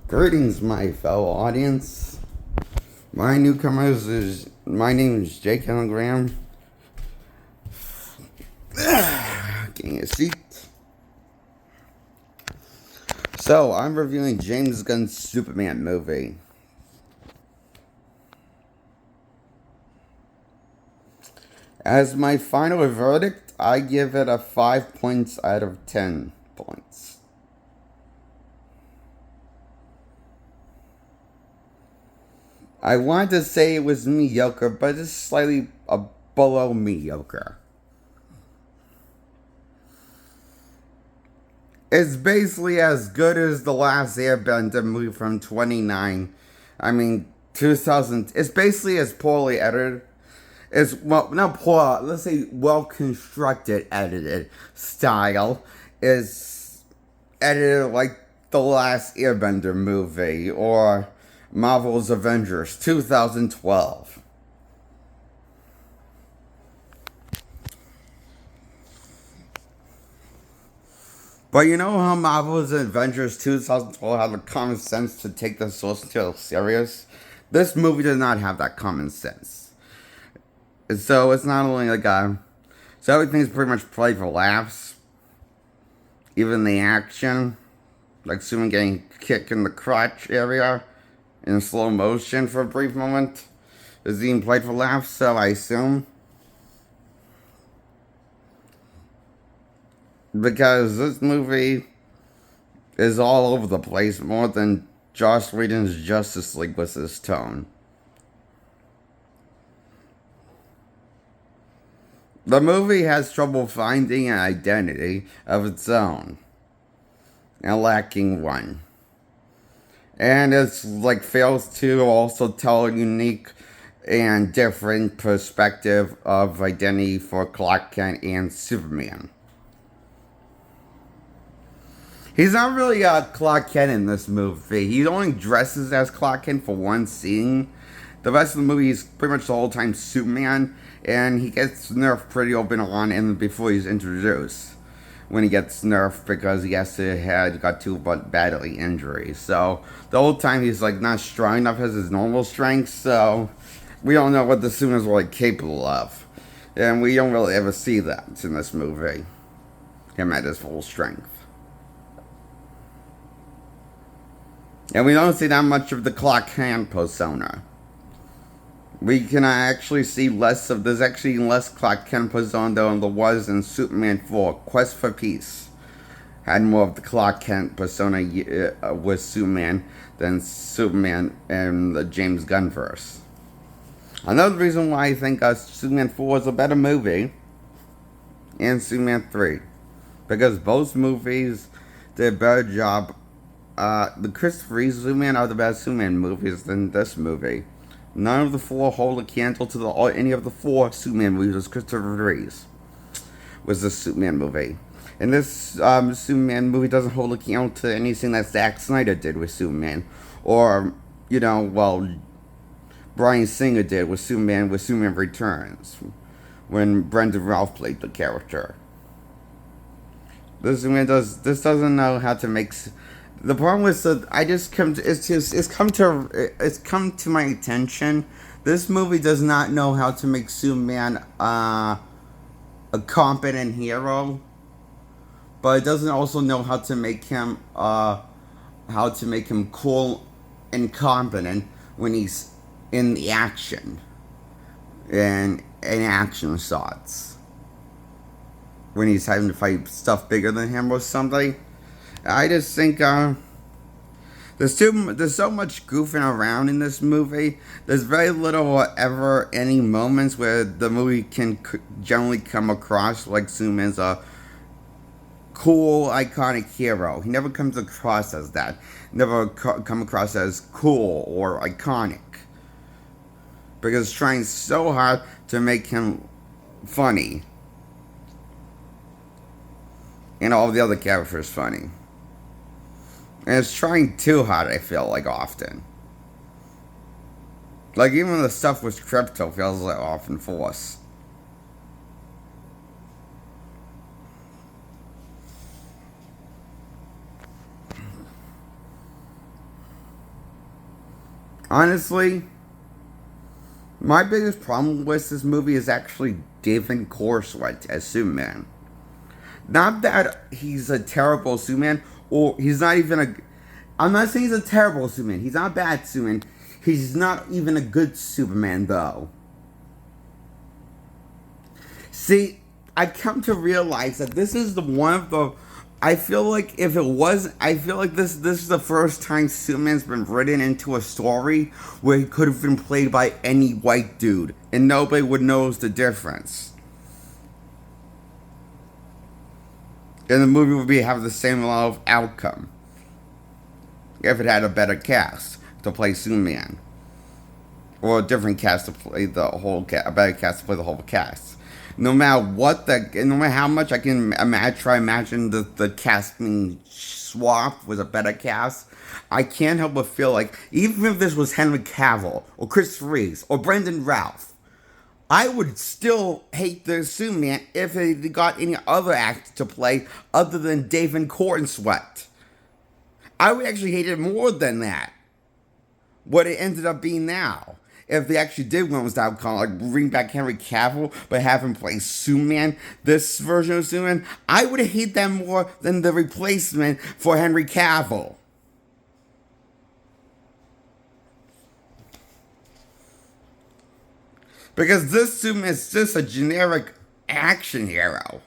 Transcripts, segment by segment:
Greetings, my fellow audience. My newcomers my name is Jake Graham. Getting a seat. So I'm reviewing James Gunn's Superman movie. As my final verdict, I give it a 5 points out of 10 points. I wanted to say it was mediocre, but it's slightly below mediocre. It's basically as good as the last Airbender movie from 2000. It's basically as poorly edited. It's, well, not poor, let's say well constructed, edited style is edited like the last Airbender movie or Marvel's Avengers 2012. But you know how Marvel's Avengers 2012 had the common sense to take the source material serious? This movie does not have that common sense. So it's not only like so everything's pretty much played for laughs. Even the action, like someone getting kicked in the crotch area in slow motion for a brief moment, is being played for laughs, so I assume. Because this movie is all over the place more than Joss Whedon's Justice League was his tone. The movie has trouble finding an identity of its own, and lacking one. And it's like fails to also tell a unique and different perspective of identity for Clark Kent and Superman. He's not really Clark Kent in this movie. He only dresses as Clark Kent for one scene. The rest of the movie is pretty much the whole time Superman, and he gets nerfed pretty open on and before he's introduced. When he gets nerfed because he got too badly injury. So the whole time he's like not strong enough as his normal strength, so we don't know what the Superman's really capable of. And we don't really ever see that in this movie. Him at his full strength. And we don't see that much of the Clark Kent persona. We can actually see there's actually less Clark Kent persona than there was in Superman 4, Quest for Peace. Had more of the Clark Kent persona with Superman than Superman in the James Gunn verse. Another reason why I think Superman 4 is a better movie and Superman 3. Because both movies did a better job. The Christopher Reeve Superman are the best Superman movies than this movie. None of the four hold a candle to any of the four Superman movies was Christopher Reeve. Was the Superman movie. And this Superman movie doesn't hold a candle to anything that Zack Snyder did with Superman. Or, Bryan Singer did with Superman Returns. When Brendan Ralph played the character. This doesn't know how to make... The problem with it's come to my attention. This movie does not know how to make Superman a competent hero, but it doesn't also know how to make him cool and competent when he's in the action and in action shots. When he's having to fight stuff bigger than him or something. I just think there's so much goofing around in this movie. There's very little ever any moments where the movie can generally come across like Superman's a cool, iconic hero. He never comes across as that. Never come across as cool or iconic. Because it's trying so hard to make him funny. And all the other characters funny. And it's trying too hard, I feel like, often. Like, even the stuff with Crypto feels like often forced. Honestly, my biggest problem with this movie is actually David Cornswet as Superman. Not that he's a terrible Superman, or he's not even a. I'm not saying he's a terrible Superman. He's not a bad Superman. He's not even a good Superman, though. See, I come to realize that this is the one of the. I feel like if it was, I feel like this is the first time Superman's been written into a story where he could have been played by any white dude, and nobody would knows the difference. And the movie would be have the same level of outcome if it had a better cast to play Superman, or a different cast to play the whole a better cast to play the whole cast. No matter no matter how much I can imagine the cast being swapped with a better cast, I can't help but feel like even if this was Henry Cavill or Christopher Reeves or Brendan Routh, I would still hate the Superman if they got any other actor to play other than David Cornswet. I would actually hate it more than that. What it ended up being now. If they actually did one was outcome, like bring back Henry Cavill, but have him play Superman, this version of Superman, I would hate that more than the replacement for Henry Cavill. Because this Superman is just a generic action hero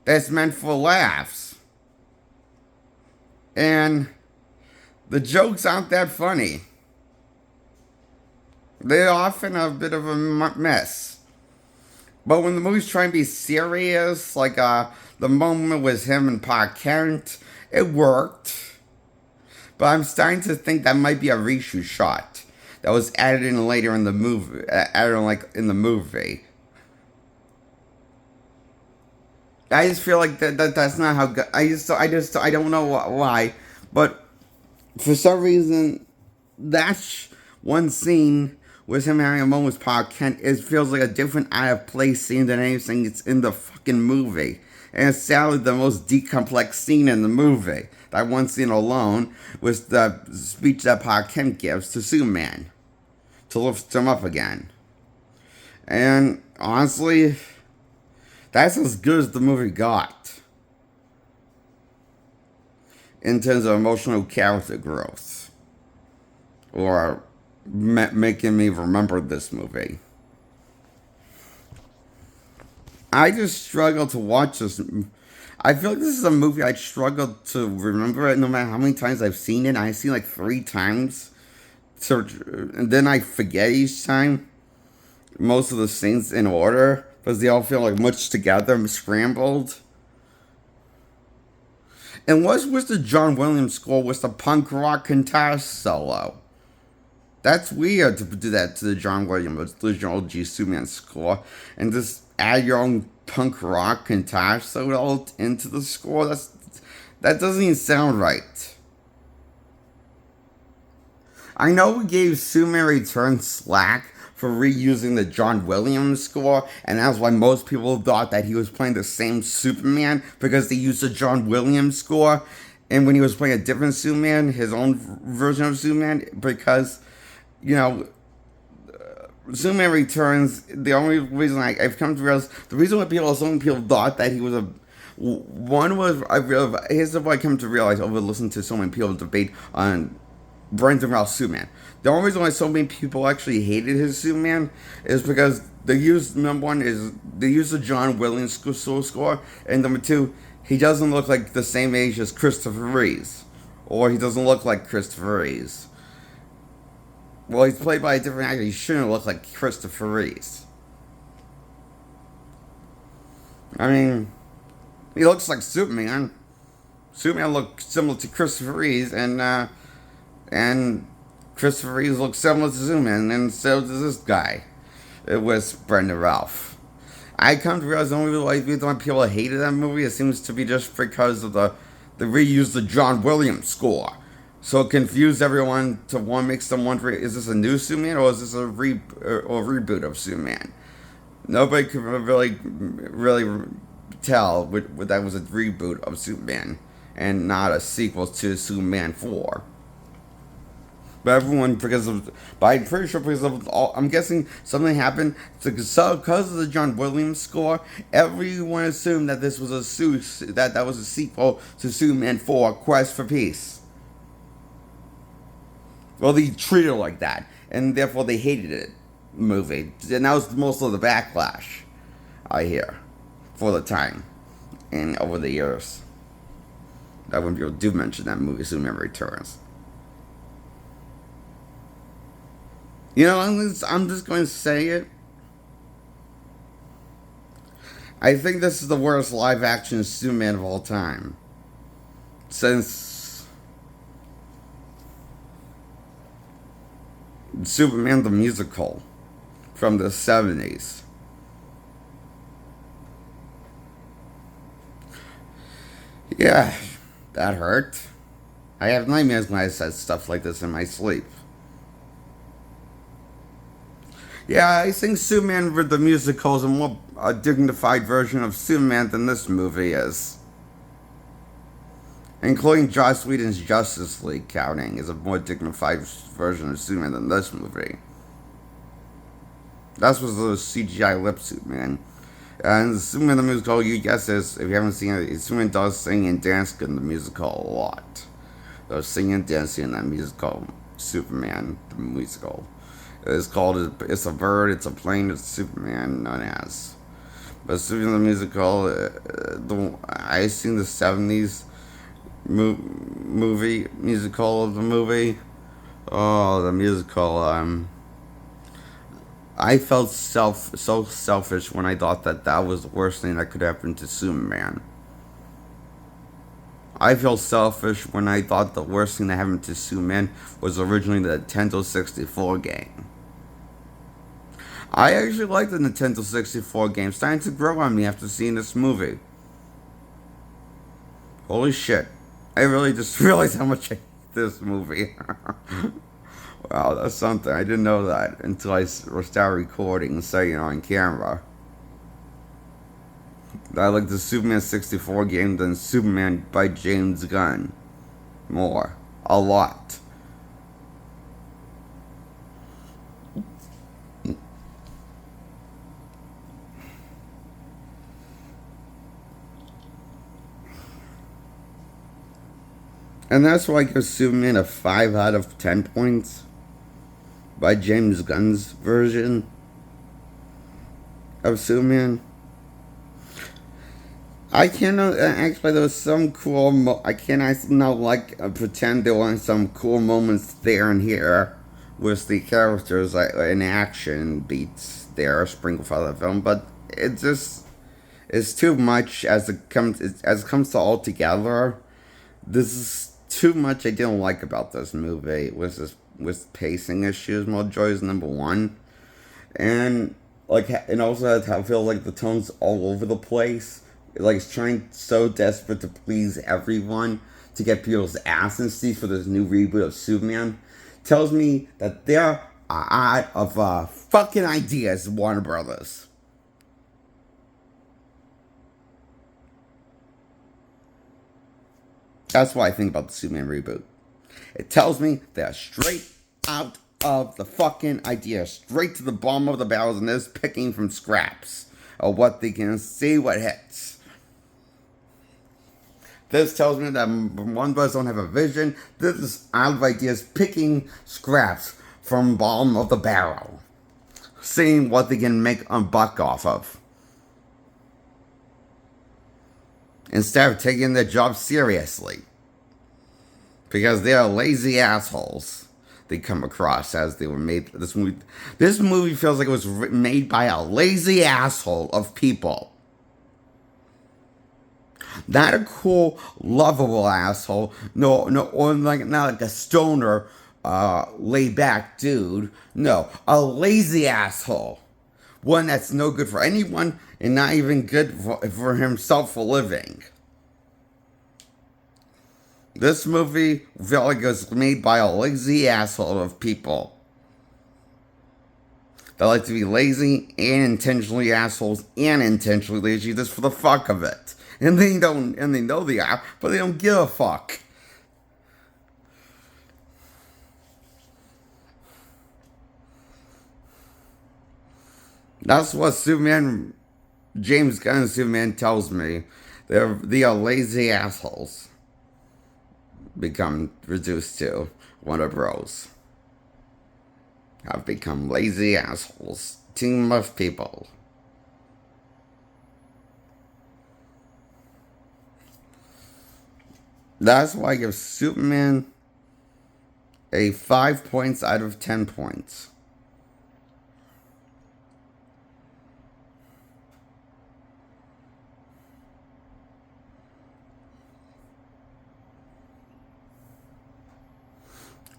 that's meant for laughs. And the jokes aren't that funny. They're often a bit of a mess. But when the movie's trying to be serious, like the moment with him and Pa Kent, it worked. But I'm starting to think that might be a reshoot shot that was added in later in the movie, added in, like in the movie. I just feel like that's not how. I don't know why, but for some reason, that's one scene with him having a moment with Pa Kent. It feels like a different out of place scene than anything that's in the fucking movie. And it's sadly the most decomplex scene in the movie. That one scene alone was the speech that Pa Kent gives to Superman to lift him up again. And honestly, that's as good as the movie got in terms of emotional character growth, or making me remember this movie. I just struggle to watch this. I feel like this is a movie I struggle to remember it no matter how many times I've seen it. I've seen it like 3 times. So, and then I forget each time most of the scenes in order because they all feel like much together and scrambled. And what's with the John Williams score with the punk rock guitar solo? That's weird to do that to the John Williams original G Superman score and just add your own punk rock guitar solo into the score. That doesn't even sound right. I know we gave Superman Returns slack for reusing the John Williams score, and that's why most people thought that he was playing the same Superman because they used the John Williams score, and when he was playing a different Superman, his own version of Superman, because, you know, Superman Returns, the only reason I've come to realize, the reason why so many people thought that he was a, one was, here's what I come to realize over listening to so many people debate on Brendan Routh Superman. The only reason why so many people actually hated his Superman is because they used, number one, is they used the John Williams score, and number two, he doesn't look like the same age as Christopher Reeves. Or he doesn't look like Christopher Reeves. Well, he's played by a different actor. He shouldn't look like Christopher Reeves. I mean, he looks like Superman. Superman looks similar to Christopher Reeves, and Christopher Reeves looks similar to Superman, and so does this guy. It was Brendan Routh. I come to realize the only reason why people hated that movie, it seems to be just because of the reuse the John Williams score. So it confused everyone to one, makes them wonder, is this a new Superman or is this a reboot of Superman? Nobody could really tell that was a reboot of Superman and not a sequel to Superman 4. But everyone, but I'm pretty sure because of all, I'm guessing something happened. So because of the John Williams score, everyone assumed that this was that was a sequel to Superman 4: Quest for Peace. Well, they treated it like that, and therefore they hated it. Movie, and that was most of the backlash I hear for the time and over the years. That when people do mention that movie, Superman Returns. You know, I'm just going to say it. I think this is the worst live action Superman of all time. Since Superman the Musical from the 70s. Yeah, that hurt. I have nightmares when I said stuff like this in my sleep. Yeah, I think Superman with the musical is a more dignified version of Superman than this movie is. Including Joss Whedon's Justice League counting is a more dignified version of Superman than this movie. That was the CGI lip Superman. And Superman the musical, you guess this, if you haven't seen it, Superman does sing and dance in the musical a lot. They're singing and dancing in that musical, Superman the musical. It's a bird, it's a plane, it's Superman, known as. But Superman the musical, I seen the 70s musical of the movie. Oh, the musical, I felt so selfish when I thought that was the worst thing that could happen to Superman. I felt selfish when I thought the worst thing that happened to Superman was originally the Nintendo 64 game. I actually like the Nintendo 64 game. It's starting to grow on me after seeing this movie. Holy shit. I really just realized how much I hate this movie. Wow, that's something. I didn't know that until I started recording and saying it on camera. I like the Superman 64 game than Superman by James Gunn. More. A lot. And that's why I give Superman a 5 out of 10 points by James Gunn's version of Superman. I cannot actually. There was some cool. I cannot now pretend there weren't some cool moments there and here with the characters in action beats there sprinkled throughout the film, but it just is too much as it comes to all together. This is too much I didn't like about this movie. With pacing issues. Mojoy is number one, and also I feel like the tone's all over the place. Like it's trying so desperate to please everyone to get people's ass in seats for this new reboot of Superman. Tells me that there are out of fucking ideas, Warner Brothers. That's what I think about the Superman reboot. It tells me they're straight out of the fucking idea, straight to the bottom of the barrels, and they're just picking from scraps of what they can see what hits. This tells me that Warner Brothers don't have a vision. This is out of ideas, picking scraps from bottom of the barrel, seeing what they can make a buck off of, instead of taking their job seriously. Because they are lazy assholes they come across as they were made. This movie feels like it was made by a lazy asshole of people. Not a cool, lovable asshole. No, or not like a stoner, laid back dude. No, a lazy asshole. One that's no good for anyone and not even good for himself for living. This movie felt like it was made by a lazy asshole of people that like to be lazy and intentionally assholes and intentionally lazy just for the fuck of it. And they know they are, but they don't give a fuck. That's what Superman, James Gunn Superman tells me. They are lazy assholes. Become reduced to one of bros. Have become lazy assholes. Team of people. That's why I give Superman a 5 points out of 10 points.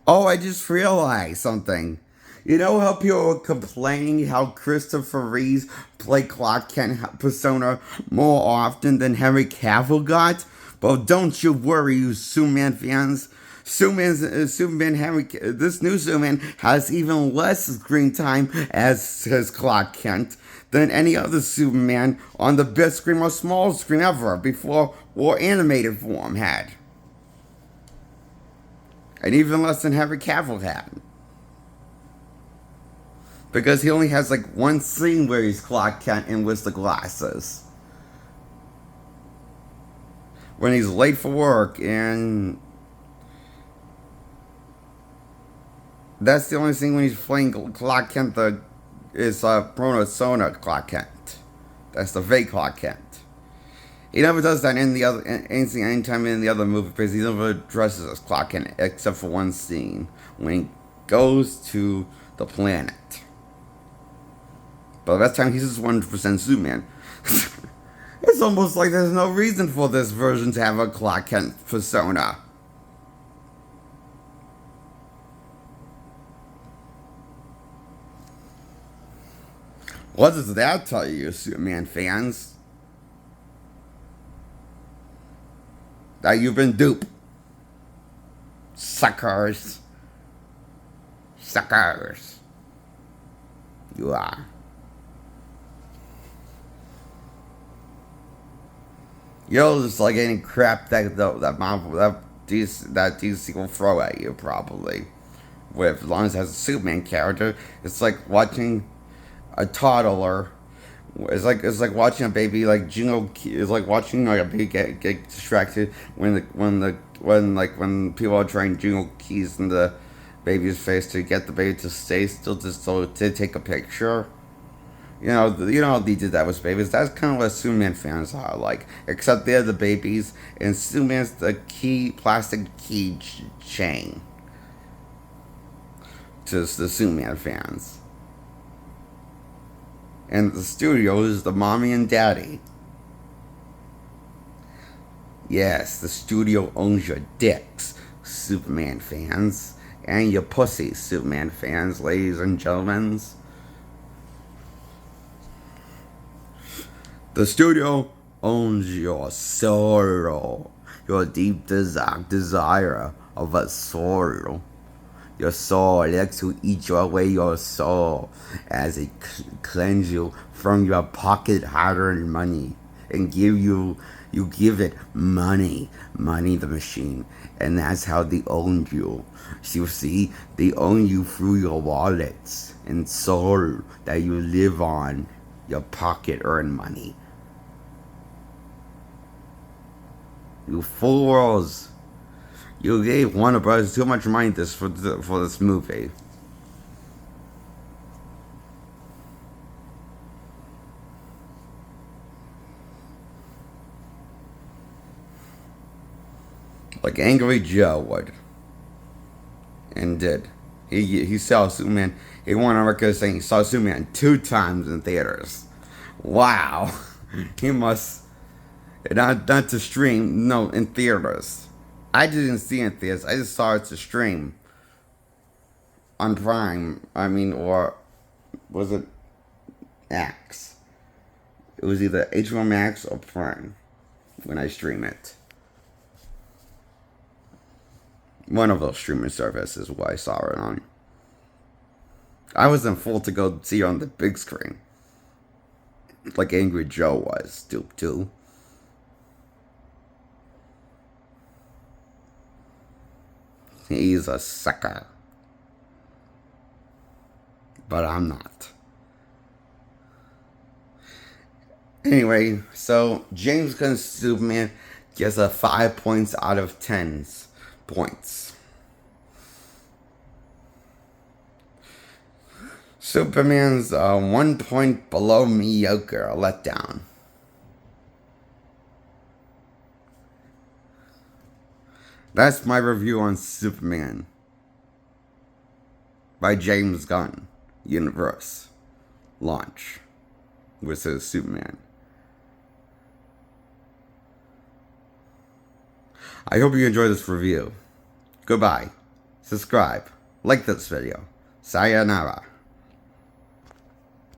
Oh, I just realized something. You know how people were complaining how Christopher Reeves played Clark Kent persona more often than Henry Cavill got? Well, don't you worry, you Superman fans. Superman this new Superman has even less screen time as Clark Kent than any other Superman on the big screen or small screen ever before or animated form had. And even less than Henry Cavill had. Because he only has like one scene where he's Clark Kent and with the glasses. When he's late for work, and that's the only thing when he's playing Clark Kent is Persona Clark Kent. That's the fake Clark Kent. He never does that in the other anytime in the other movie because he never dresses as Clark Kent except for one scene when he goes to the planet. But that time he's just 100% Superman. It's almost like there's no reason for this version to have a Clark Kent persona. What does that tell you, Superman fans? That you've been duped. Suckers. Suckers. You are. You're just like any crap that Marvel that DC will throw at you probably. With as long as it has a Superman character, it's like watching a toddler. It's like watching a baby like jingle. It's like watching like a baby get distracted when people are trying jingle keys in the baby's face to get the baby to stay still to take a picture. You know they did that with babies. That's kind of what Superman fans are like, except they're the babies, and Superman's the plastic key chain to the Superman fans. And the studio is the mommy and daddy. Yes, the studio owns your dicks, Superman fans, and your pussy, Superman fans, ladies and gentlemen. The studio owns your soul, your deep desire of a soul. Your soul likes to eat away your soul as it cleanse you from your pocket hard-earned money and you give it money the machine, and that's how they own you. So you see, they own you through your wallets and soul that you live on, your pocket earned money. You fools! You gave Warner Bros. Too much money for this movie. Like Angry Joe would. And did. He saw Superman. He went on record saying he saw Superman 2 times in theaters. Wow. He must. Not to stream, no, in theaters. I didn't see it in theaters. I just saw it to stream on Prime. Or was it Max? It was either HBO Max or Prime when I stream it. One of those streaming services where I saw it on. I wasn't full to go see it on the big screen. Like Angry Joe was, Stoop 2. He's a sucker. But I'm not. Anyway, so James Gunn's Superman gets a 5 points out of 10 points. Superman's 1 point below mediocre, a letdown. That's my review on Superman by James Gunn. Universe. Launch. Versus Superman. I hope you enjoyed this review. Goodbye. Subscribe. Like this video. Sayonara.